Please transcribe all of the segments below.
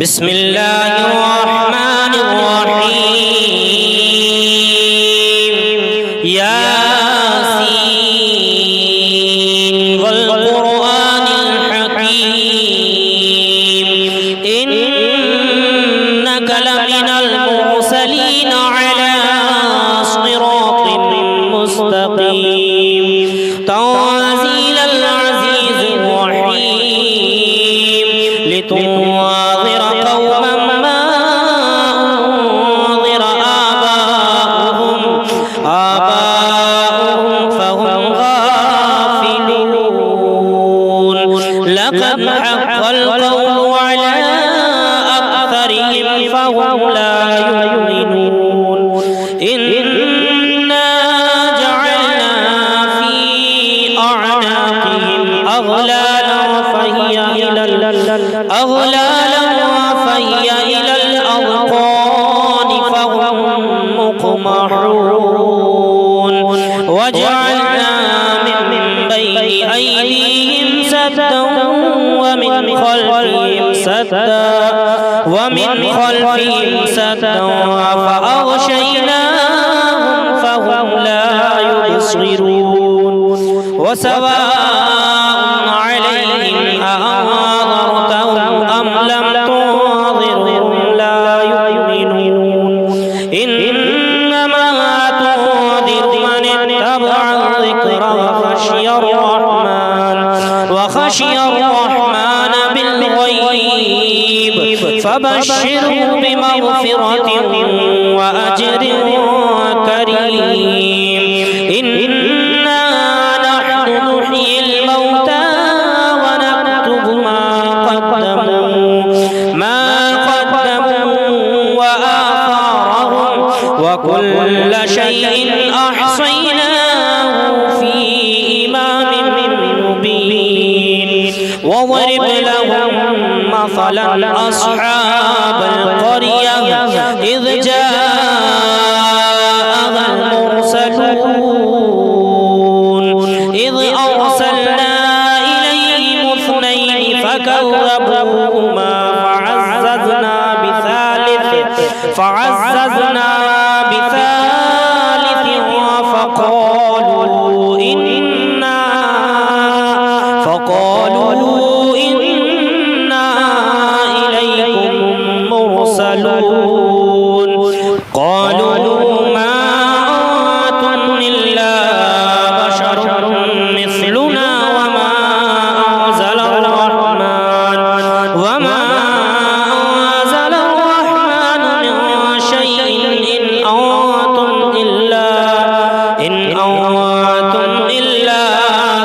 بسم الله الرحمن الرحيم ياسين والقرآن الحكيم إنك لمن المرسلين على صراط مستقيم تنزيل العزيز الرحيم لتنذر قوما ما أنذر آباؤهم فهم غافلون لقد حق القول على أكثرهم فهم لا يؤمنون إنا جعلنا في أعناقهم أغلالا فهي إلى الأذقان فهم مقمحون وجعلنا من بين أيديهم سدا ومن خلفهم سدا فأغشيناهم فهم لا يبصرون وسواء عليهم أأنذرتهم أم لم تنذرهم لا يؤمنون إنما تنذر من اتبع الذكر وخشي الرحمن بالغيب فبشره بمغفرة وأجر كريم إنا نحن نحيي الموتى ونكتب ما قدموا وآثارهم وكل شيء أحصيناه في إمام مبين واضرب لهم مثلا أصحاب القرية إذ جاءها المرسلون إذ أرسلنا إليهم اثنين فكذبوهما فعززنا بثالث فقالوا إنا إليكم مرسلون قالوا ما أنتم إلا بشر مثلنا وما أنزل الرحمن من شيء إن أنتم إلا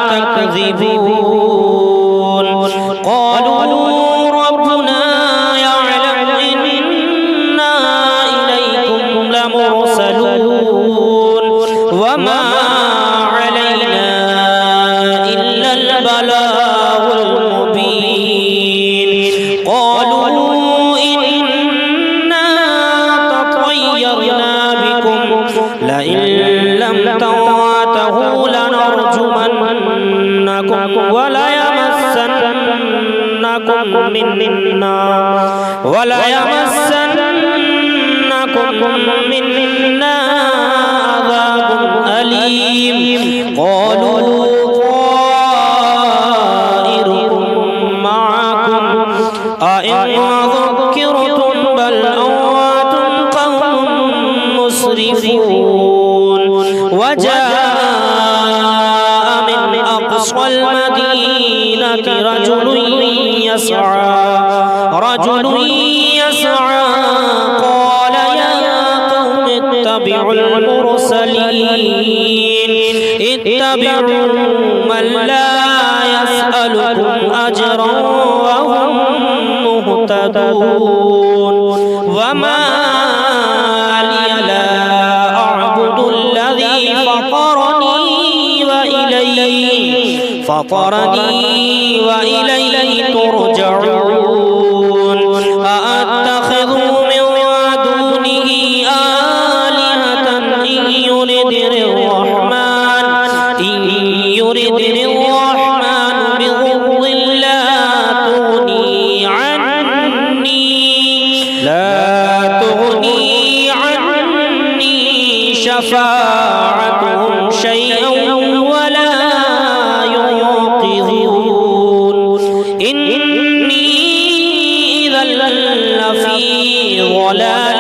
تكذبون قالوا ربنا يعلم إنا إليكم لمرسلون وما علينا إلا البلاغ المبين قالوا إنا تطيرنا بكم لئن لم تنتهوا لنرجمنكم وليمسنكم منا عذاب أليم قالوا طائركم معكم أئن ذكرتم بل أنتم قوم مسرفون وجاء من أقصى المدينة رجل يسعى قال يا قوم اتبعوا من لا يسألكم أجرا وهم مهتدون وما لي لا أعبد الذي فطرني وإليه ترجعون أأتخذ من دونه آلهة إن يردني الرحمن بضر لا تغني عني لا تغني عني شفاعتهم شيئا ولا ينقذون إني إذا لفي ضلال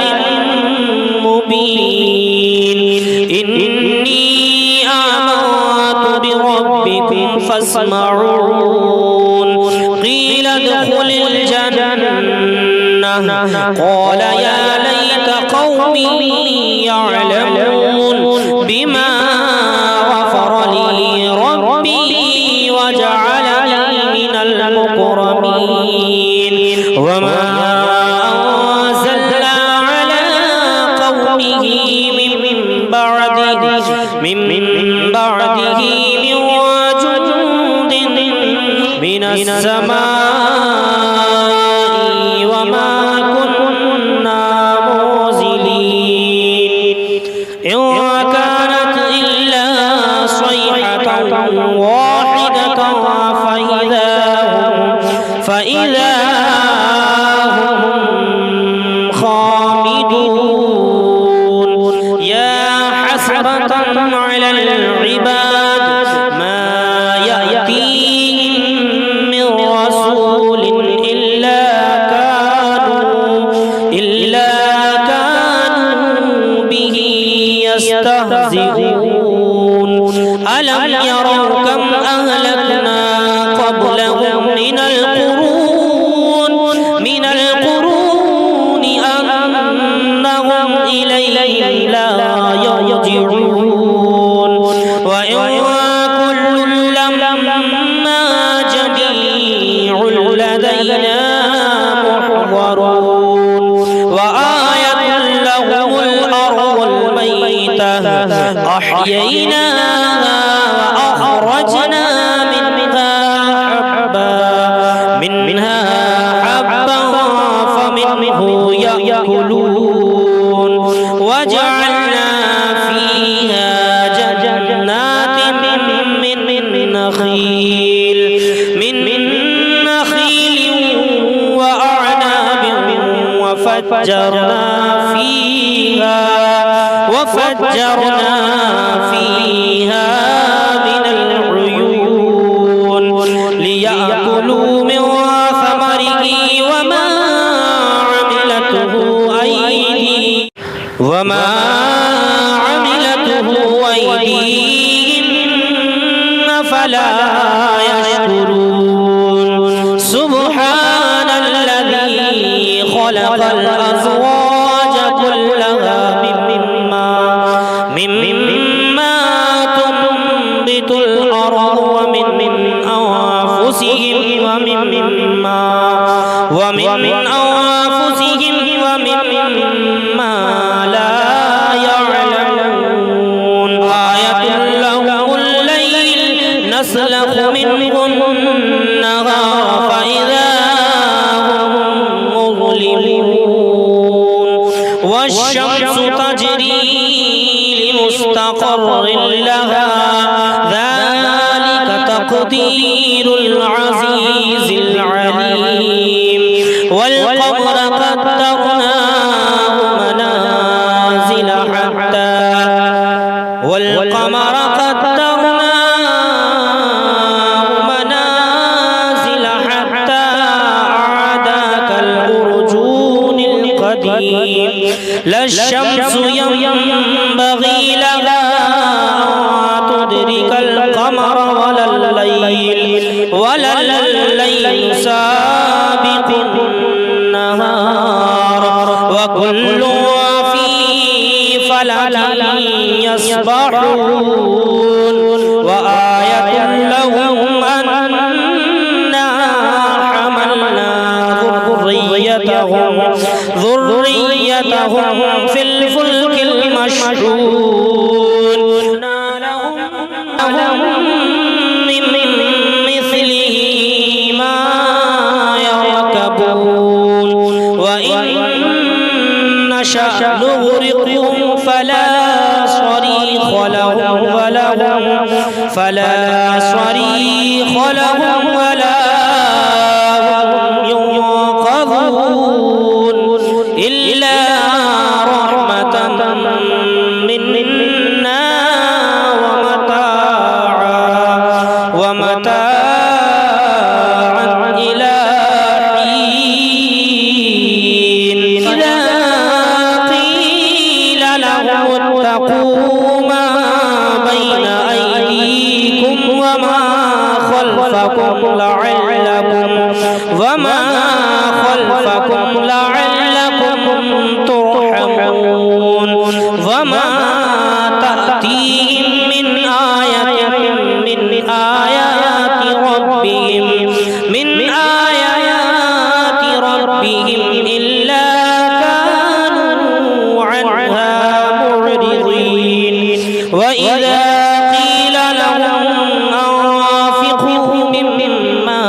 مبين إني آمنت بربكم فاسمعون قيل ادخل الجنة قال يا ليت قومي يعلمون بما غفر لي ربي وجعلني من المكرمين وما أنزلنا على قومه من بعده من جند من السماء وما كنا منزلين إن كانت إلا صيحة واحدة فإذا هم خامدون يا حسرة على العباد ما يأتيهم من رسول إلا كانوا به يستهزئون ألم يروا كم أهلكنا قبلهم من القرون أنهم إليه لا يرجعون وإن كل لما جميع لدينا محضرون وآية لهم الأرض الميتة أحييناها وأخرجنا منها حبا فمنه يأكلون وجعلنا فيها جنات من نخيل وأعناب وفجرنا فيها من العيون ليأكلوا من ثمره وما عملته أيديهم فلا يشكرون سبحان الذي خلق الأزواج كلها مما تنبت الأرض ومن أنفسهم ومما لا يعلمون آية لهم الليل نسلخ منه النهار فإذا هم مظلمون والشمس تجري لمستقر لها ذلك تقدير العزيز العليم والقمر قدرناه منازل حتى عاد كالأرجون القديم لا الشمس ينبغي لها أن تدرك القمر ولا الليل سابق النهار وكل في فلك يسبحون وآية لهم أنا حملنا ذريتهم في الفلك المشحون لهم من مثله ما يركبون وإن نشأ نغرقهم فلا صريخ لهم ولا هم ينقذون إلا رحمة منا ومتاعا إلى حين إذا قيل لهم اتقوا ما بين أيديكم وما خلفكم لعلكم ترحمون وما تأتيهم من آية من آيات ربهم إلا كانوا عنها معرضين وإذا قيل لهم أنفقوا مما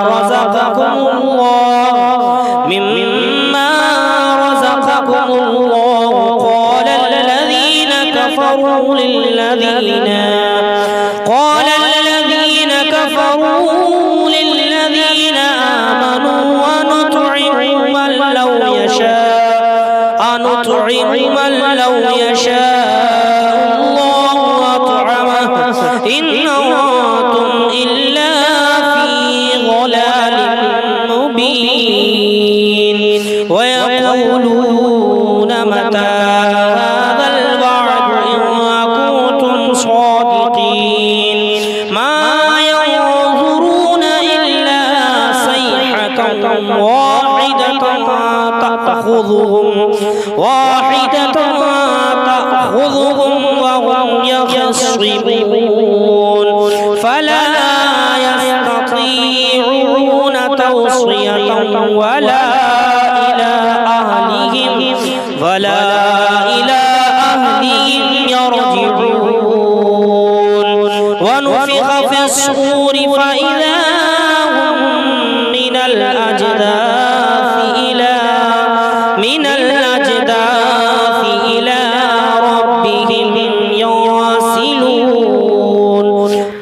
رزقكم الله قال الذين كفروا للذين آمنوا أنطعم من لو يشاء الله أطعمه إن أنتم إلا في ضلال مبين ويقولون متى هذا الوعد إن كنتم صادقين ما ينظرون إلا صيحة واحدة تأخذهم وهم يخصمون فلا يستطيعون توصية ولا إلى أهلهم يرجعون ونفخ في الصور فإذا هم من الأجداث إلى ربهم ينسلون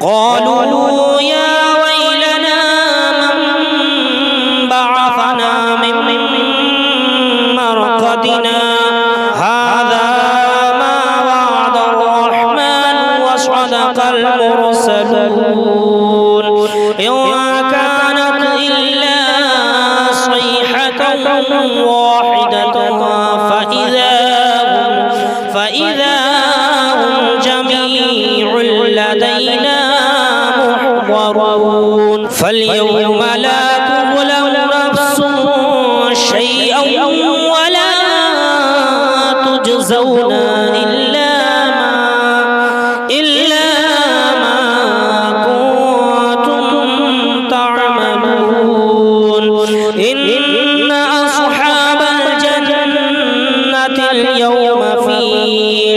قالوا يا ويلنا من بعثنا من مرقدنا هذا ما وعد الرحمن وصدق المرسلون إن كانت إلا صيحة واحدة فإذا هم جميع لدينا محضرون فاليوم لا تظلم نفس شيئا ولا تجزون إلا ما كنتم تعملون إن أصحاب الجنة اليوم في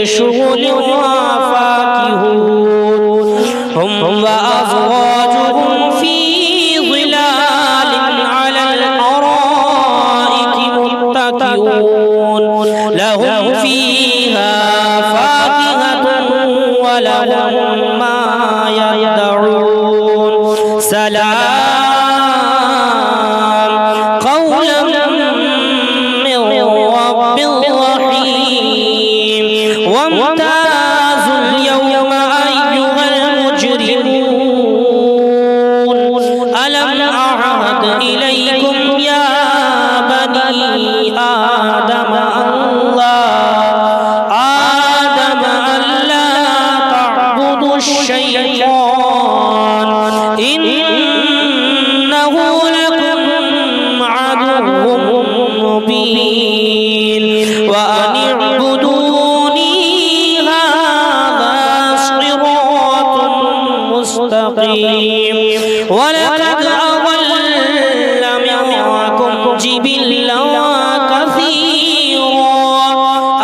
شغل فاكهون هم وأزواجهم في ظلال على الأرائك متكئون لهم فيها فاكهة ولهم ما يدعون سلام قولا من رب رحيم وامتازوا اليوم أيها المجرمون ألم أعهد إليكم يا بني آدم ألا تعبدوا الشيطان إنه لكم عدو مبين وأن اعبدوني هذا صراط مستقيم ولقد أضل منكم جبلا كثيرا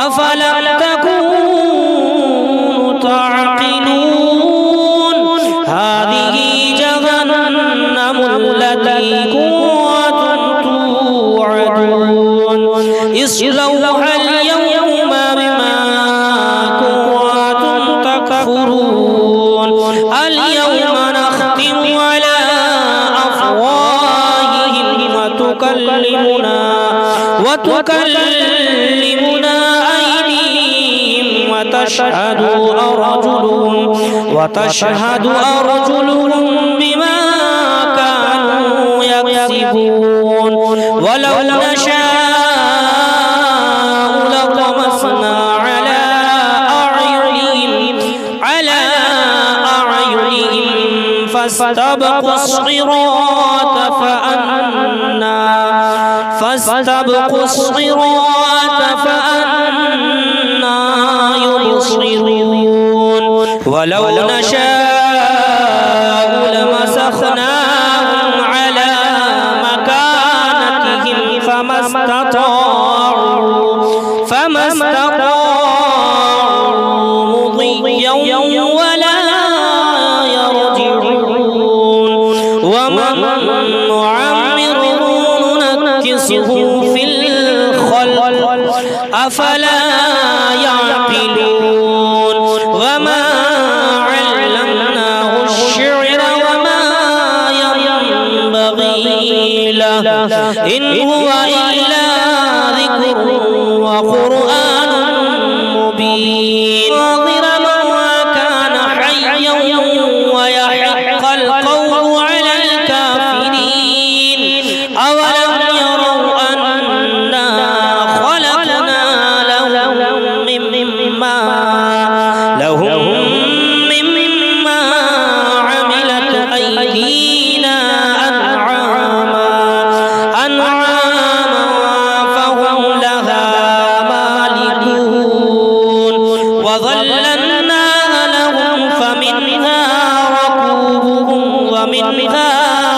أفلم تكونوا تعقلون هذه جهنم التي كنتم توعدون اصلوها اليوم بما كنتم تكفرون اليوم نختم على أفواههم وتكلمنا وتكلمنا أيديهم وتشهد أرجلهم بما كانوا يكسبون ولو نشاء لطمسنا على أعينهم فاستبقوا الصراط فأنا يبصرون ولو نشاء لمسخناهم على مكانتهم فما استطاعوا مضيا ولا يرجعون ومن نعمره ننكسه في الخلق أفلا يعقلون وما علمناه الشعر وما ينبغي له إن هو إلا ذكر وقرآن مبين ناظر ما كان حيا ويحق القول على الكافرين أولم يروا أنا خلقنا لهم مما عملت أيدينا أنعاما فهم لها مالكون وظللناها لهم فمنها ركوبهم ومنها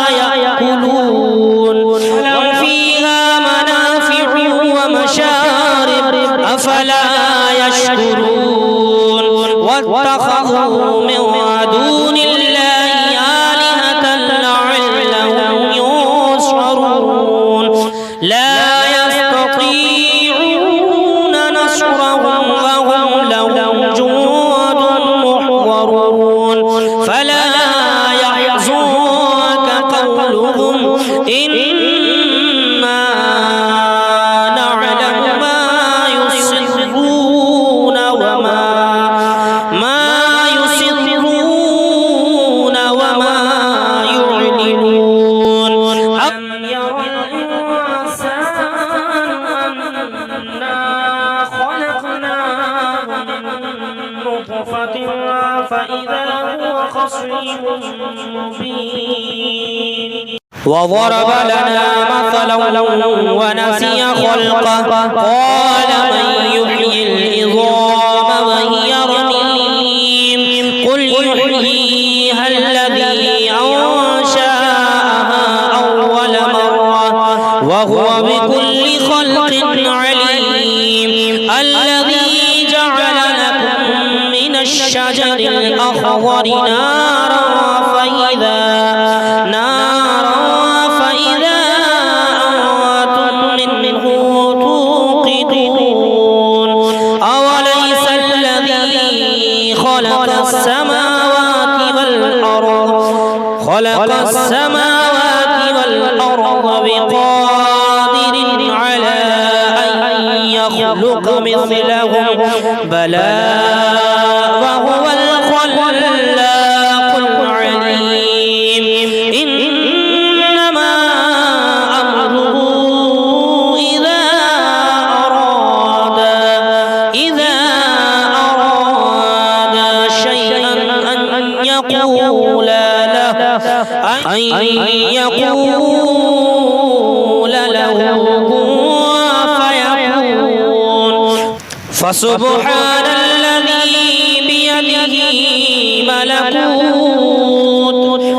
يأكلون لهم فيها منافع ومشارب أفلا يشكرون واتخذوا من دون الله آلهة لعلهم ينصرون لا يستطيعون نصرهم وهم لهم جند محضرون فلا يحزنك قولهم إنا نعلم ما يسرون وما يعلنون أم يرى الإنسان أنا خلقناه من نطفة فإذا هو خصيم مبين وضرب لنا مثلا ونسي خلقه قال من يحيي العظام وهي رميم قل يحييها الذي أنشأها أول مرة وهو بكل خلق عليم الذي جعل لكم من الشجر الأخضر نارا فإذا أنتم منه توقدون أوليس الذي خلق السماوات والأرض بقادر على أن يخلق مثلهم بلى وهو الخلاق العليم إنما أمره إذا أراد شيئا أن يقول له كن فيكون فسبحان الذي بيده ملكوت